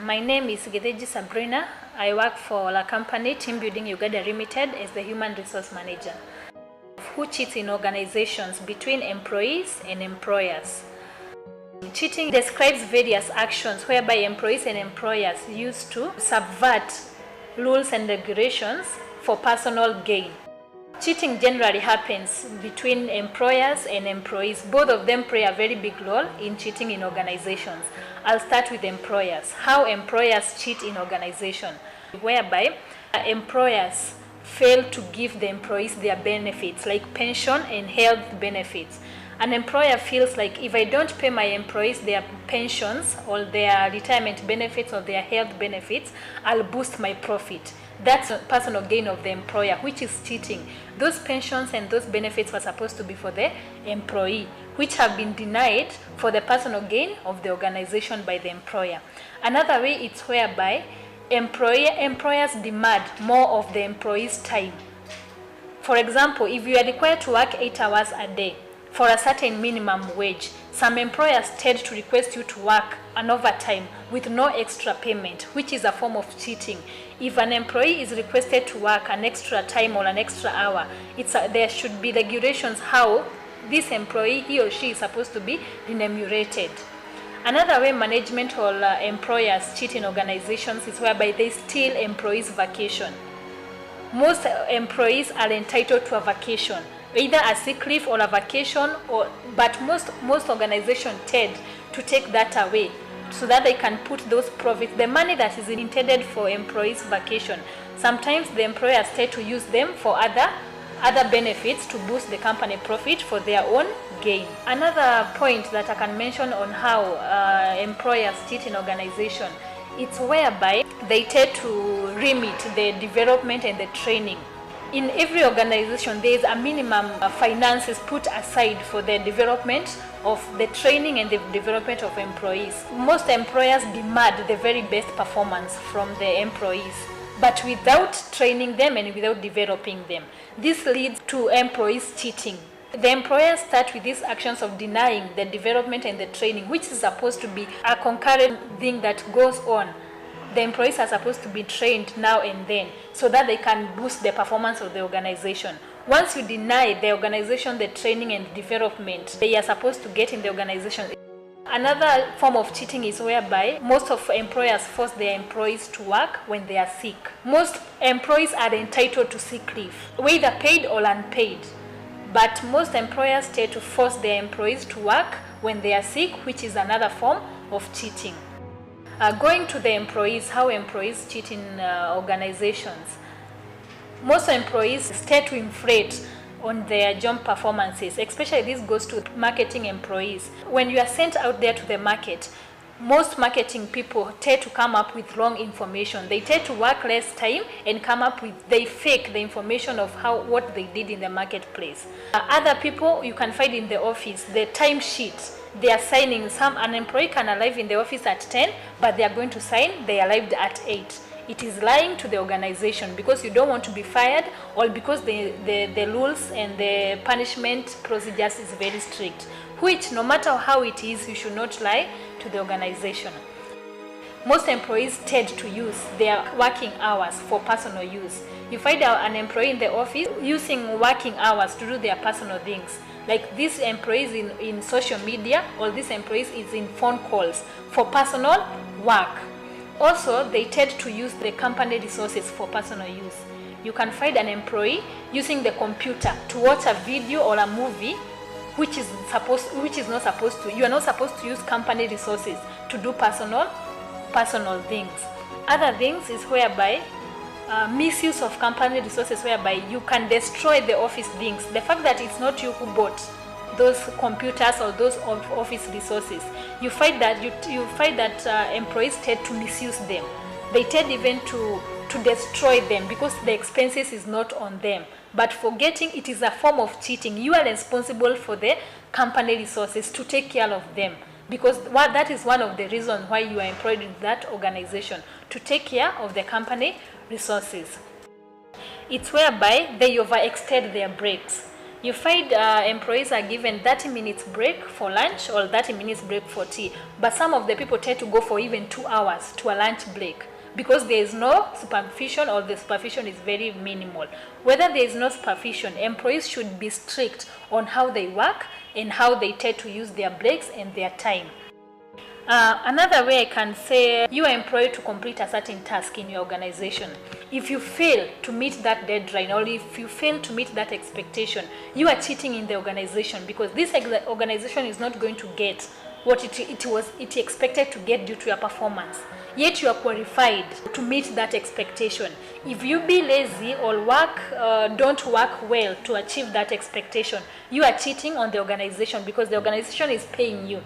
My name is Githinji Sabrina. I work for a company, Team Building Uganda Limited, as the Human Resource Manager. Who cheats in organizations between employees and employers? Cheating describes various actions whereby employees and employers use to subvert rules and regulations for personal gain. Cheating generally happens between employers and employees. Both of them play a very big role in cheating in organizations. I'll start with employers. How employers cheat in organization, whereby employers fail to give the employees their benefits, like pension and health benefits. An employer feels like, if I don't pay my employees their pensions or their retirement benefits or their health benefits, I'll boost my profit. That's a personal gain of the employer, which is cheating. Those pensions and those benefits were supposed to be for the employee, which have been denied for the personal gain of the organization by the employer. Another way, it's whereby employers demand more of the employee's time. For example, if you are required to work 8 hours a day for a certain minimum wage, some employers tend to request you to work an overtime with no extra payment, which is a form of cheating. If an employee is requested to work an extra time or an extra hour, there should be regulations how this employee, he or she, is supposed to be remunerated. Another way management or employers cheat in organizations is whereby they steal employees' vacation. Most employees are entitled to a vacation, either a sick leave or a vacation, but most organizations tend to take that away so that they can put those profits, the money that is intended for employees' vacation. Sometimes the employers tend to use them for other benefits to boost the company profit for their own gain. Another point that I can mention on how employers cheat in organization, it's whereby they tend to limit the development and the training. In every organization, there is a minimum finances put aside for the development of the training and the development of employees. Most employers demand the very best performance from the employees, but without training them and without developing them. This leads to employees cheating. The employers start with these actions of denying the development and the training, which is supposed to be a concurrent thing that goes on. The employees are supposed to be trained now and then so that they can boost the performance of the organization. Once you deny the organization the training and development they are supposed to get in the organization. Another form of cheating is whereby most of employers force their employees to work when they are sick. Most employees are entitled to sick leave, whether paid or unpaid. But most employers tend to force their employees to work when they are sick, which is another form of cheating. Going to the employees, how employees cheat in organizations. Most employees tend to inflate on their job performances, especially this goes to marketing employees. When you are sent out there to the market, most marketing people tend to come up with wrong information. They tend to work less time and they fake the information of what they did in the marketplace. Other people you can find in the office, the time sheets, they are signing. An employee can arrive in the office at 10, but they are going to sign they arrived at 8. It is lying to the organization because you don't want to be fired, or because the rules and the punishment procedures is very strict, which no matter how it is, you should not lie to the organization. Most employees tend to use their working hours for personal use. You find an employee in the office using working hours to do their personal things. Like this employees in social media, or this employees is in phone calls for personal work. Also, they tend to use the company resources for personal use. You can find an employee using the computer to watch a video or a movie, which is not supposed to. You are not supposed to use company resources to do personal things. Other things is whereby misuse of company resources, whereby you can destroy the office things. The fact that it's not you who bought those computers or those office resources, you find that employees tend to misuse them. They tend even to destroy them because the expenses is not on them. But forgetting it is a form of cheating. You are responsible for the company resources to take care of them, because that is one of the reasons why you are employed in that organization, to take care of the company resources. It's whereby they overextend their breaks. You find employees are given 30 minutes break for lunch or 30 minutes break for tea. But some of the people tend to go for even 2 hours to a lunch break because there is no supervision, or the supervision is very minimal. Whether there is no supervision, employees should be strict on how they work and how they tend to use their breaks and their time. Another way I can say, you are employed to complete a certain task in your organization. If you fail to meet that deadline, or if you fail to meet that expectation, you are cheating in the organization, because this organization is not going to get what it expected to get due to your performance. Yet you are qualified to meet that expectation. If you be lazy or don't work well to achieve that expectation, you are cheating on the organization, because the organization is paying you.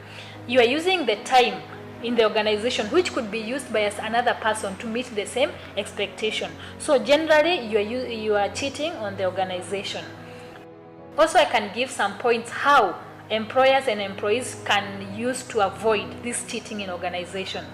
You are using the time in the organization which could be used by another person to meet the same expectation. So generally you are cheating on the organization. Also, I can give some points how employers and employees can use to avoid this cheating in organization.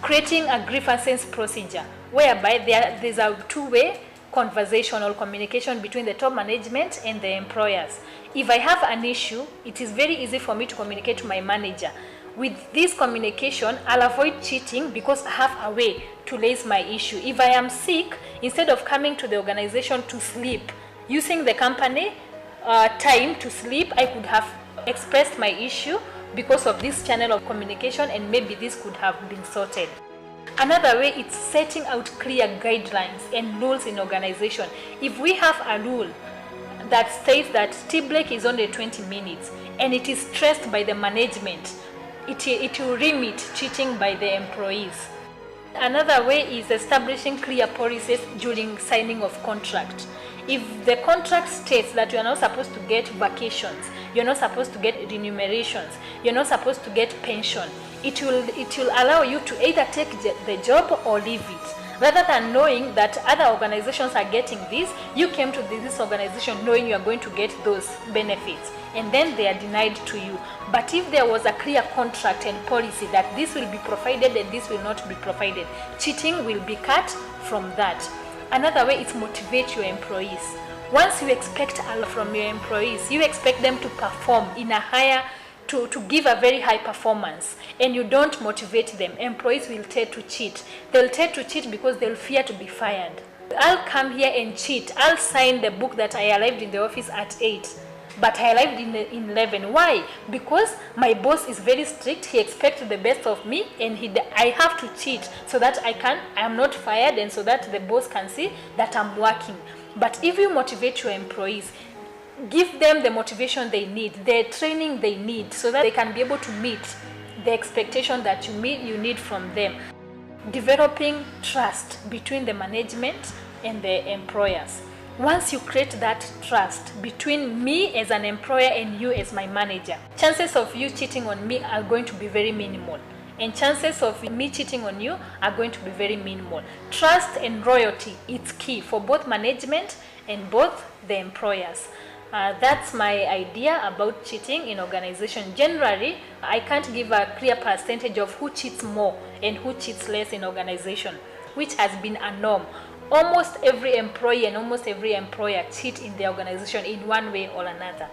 Creating a grievances procedure, whereby there's a two-way conversation or communication between the top management and the employers. If I have an issue, it is very easy for me to communicate to my manager. With this communication, I'll avoid cheating because I have a way to raise my issue. If I am sick, instead of coming to the organization to sleep, using the company time to sleep, I could have expressed my issue because of this channel of communication, and maybe this could have been sorted. Another way is setting out clear guidelines and rules in organization. If we have a rule that states that tea break is only 20 minutes and it is stressed by the management, it will limit cheating by the employees. Another way is establishing clear policies during signing of contract. If the contract states that you are not supposed to get vacations, you're not supposed to get remunerations, you're not supposed to get pension, it will allow you to either take the job or leave it. Rather than knowing that other organizations are getting this, you came to this organization knowing you are going to get those benefits, and then they are denied to you. But if there was a clear contract and policy that this will be provided and this will not be provided, cheating will be cut from that. Another way is motivate your employees. Once you expect a lot from your employees, you expect them to perform in a higher, to give a very high performance, and you don't motivate them, employees will tend to cheat. They'll tend to cheat because they'll fear to be fired. I'll come here and cheat. I'll sign the book that I arrived in the office at 8, but I arrived in 11. Why? Because my boss is very strict. He expects the best of me, and I have to cheat so that I am not fired, and so that the boss can see that I'm working. But if you motivate your employees, give them the motivation they need, the training they need, so that they can be able to meet the expectation that you need from them. Developing trust between the management and the employers. Once you create that trust between me as an employer and you as my manager, chances of you cheating on me are going to be very minimal, and chances of me cheating on you are going to be very minimal. Trust and loyalty is key for both management and both the employers. That's my idea about cheating in organization. Generally, I can't give a clear percentage of who cheats more and who cheats less in organization, which has been a norm. Almost every employee and almost every employer cheat in the organization in one way or another.